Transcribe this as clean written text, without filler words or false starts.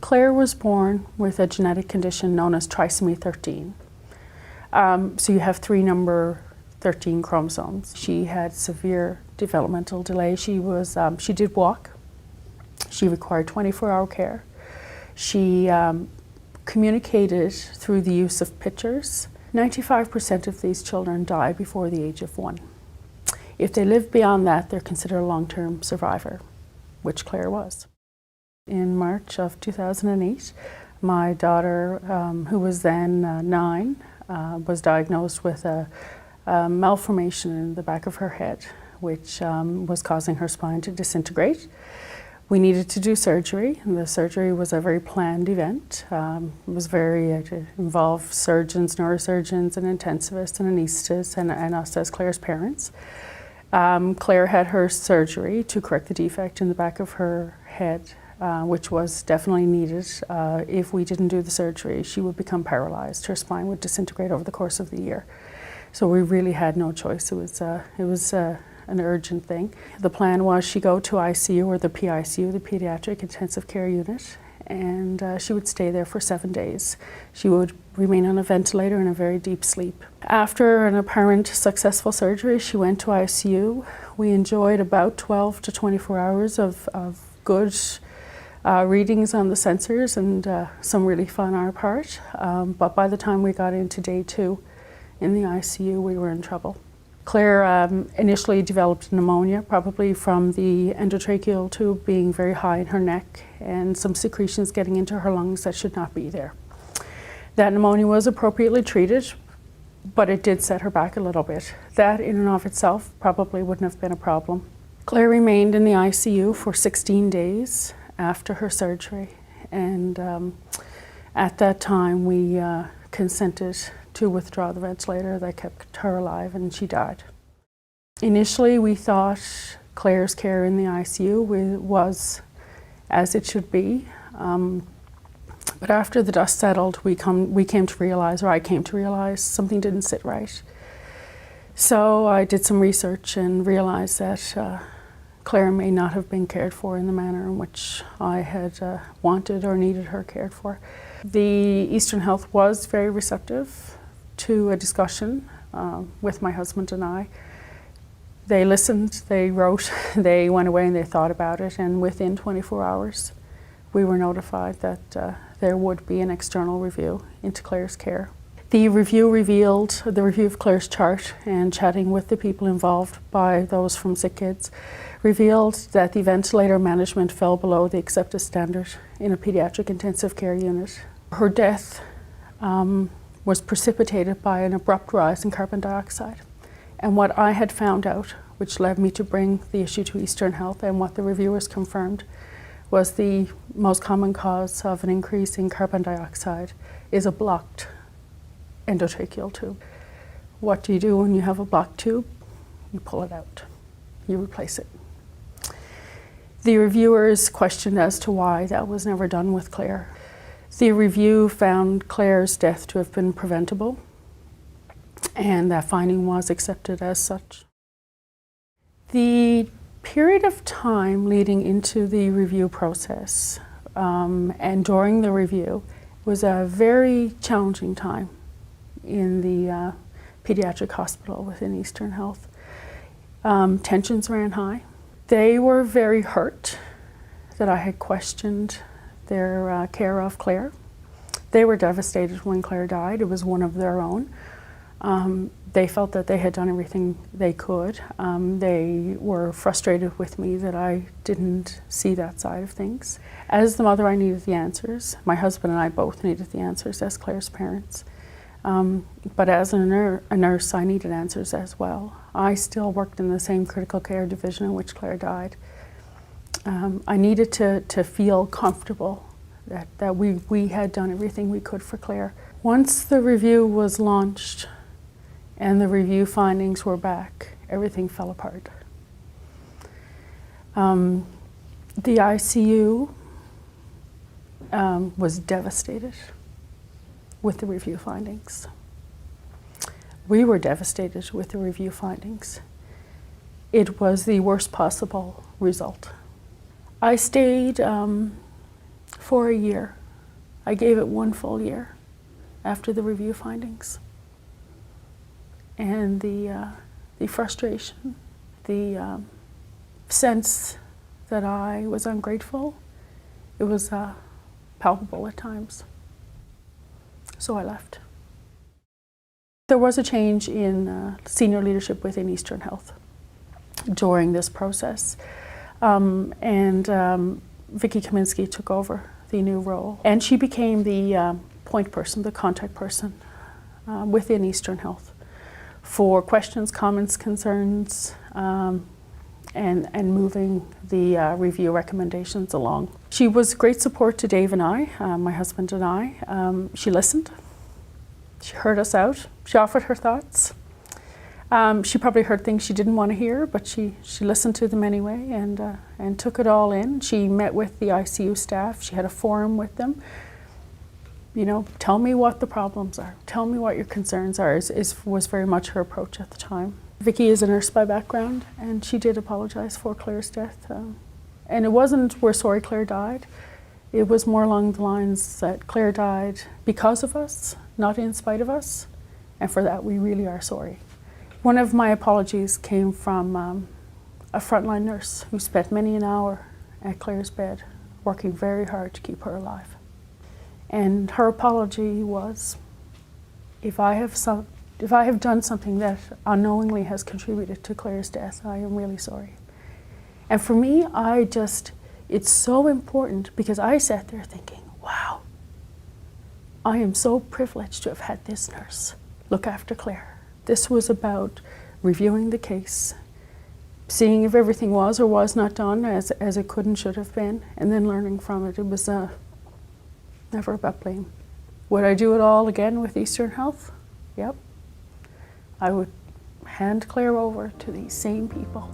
Claire was born with a genetic condition known as trisomy 13. So you have 3 number 13 chromosomes. She had severe developmental delay. She did walk. She required 24-hour care. She communicated through the use of pictures. 95% of these children die before the age of 1. If they live beyond that, they're considered a long-term survivor, which Claire was. In March of 2008, my daughter, who was then 9, was diagnosed with a malformation in the back of her head, which was causing her spine to disintegrate. We needed to do surgery, and the surgery was a very planned event. It involved surgeons, neurosurgeons, and intensivists, and anaesthetists, and us as Claire's parents. Claire had her surgery to correct the defect in the back of her head, which was definitely needed. If we didn't do the surgery, she would become paralyzed. Her spine would disintegrate over the course of the year. So we really had no choice. It was an urgent thing. The plan was she go to ICU, or the PICU, the Pediatric Intensive Care Unit, and she would stay there for 7 days. She would remain on a ventilator in a very deep sleep. After an apparent successful surgery, she went to ICU. We enjoyed about 12 to 24 hours of good readings on the sensors and some really fun on our part. But by the time we got into day 2 in the ICU, we were in trouble. Claire initially developed pneumonia, probably from the endotracheal tube being very high in her neck and some secretions getting into her lungs that should not be there. That pneumonia was appropriately treated, but it did set her back a little bit. That in and of itself probably wouldn't have been a problem. Claire remained in the ICU for 16 days after her surgery, and at that time we consented to withdraw the ventilator that kept her alive, and she died. Initially, we thought Claire's care in the ICU was as it should be, but after the dust settled, we came to realize, or I came to realize, something didn't sit right. So I did some research and realized that Claire may not have been cared for in the manner in which I had wanted or needed her cared for. The Eastern Health was very receptive to a discussion with my husband and I. They listened, they wrote, they went away and they thought about it, and within 24 hours we were notified that there would be an external review into Claire's care. The review revealed, the review of Claire's chart and chatting with the people involved by those from Sick Kids, revealed that the ventilator management fell below the accepted standard in a pediatric intensive care unit. Her death was precipitated by an abrupt rise in carbon dioxide. And what I had found out, which led me to bring the issue to Eastern Health, and what the reviewers confirmed, was the most common cause of an increase in carbon dioxide is a blocked endotracheal tube. What do you do when you have a blocked tube? You pull it out. You replace it. The reviewers questioned as to why that was never done with Claire. The review found Claire's death to have been preventable, and that finding was accepted as such. The period of time leading into the review process and during the review was a very challenging time in the pediatric hospital within Eastern Health. Tensions ran high. They were very hurt that I had questioned their care of Claire. They were devastated when Claire died. It was one of their own. They felt that they had done everything they could. They were frustrated with me that I didn't see that side of things. As the mother, I needed the answers. My husband and I both needed the answers as Claire's parents. But as a nurse, I needed answers as well. I still worked in the same critical care division in which Claire died. I needed to feel comfortable that we had done everything we could for Claire. Once the review was launched and the review findings were back, everything fell apart. The ICU was devastated with the review findings. We were devastated with the review findings. It was the worst possible result. I stayed for a year I gave it 1 full year after the review findings. And the frustration, the sense that I was ungrateful, it was palpable at times. So I left. There was a change in senior leadership within Eastern Health during this process. Vicki Kaminsky took over the new role, and she became the point person, the contact person within Eastern Health for questions, comments, concerns, and moving the review recommendations along. She was great support to Dave and I, my husband and I. She listened. She heard us out. She offered her thoughts. She probably heard things she didn't want to hear, but she listened to them anyway and took it all in. She met with the ICU staff. She had a forum with them. You know, tell me what the problems are. Tell me what your concerns are, was very much her approach at the time. Vicki is a nurse by background, and she did apologize for Claire's death. And it wasn't, we're sorry Claire died. It was more along the lines that Claire died because of us, not in spite of us, and for that we really are sorry. One of my apologies came from a frontline nurse who spent many an hour at Claire's bed, working very hard to keep her alive. And her apology was, if I have done something that unknowingly has contributed to Claire's death, I am really sorry. And for me, it's so important, because I sat there thinking, wow, I am so privileged to have had this nurse look after Claire. This was about reviewing the case, seeing if everything was or was not done as it could and should have been, and then learning from it. It was never about blame. Would I do it all again with Eastern Health? Yep. I would hand Claire over to these same people.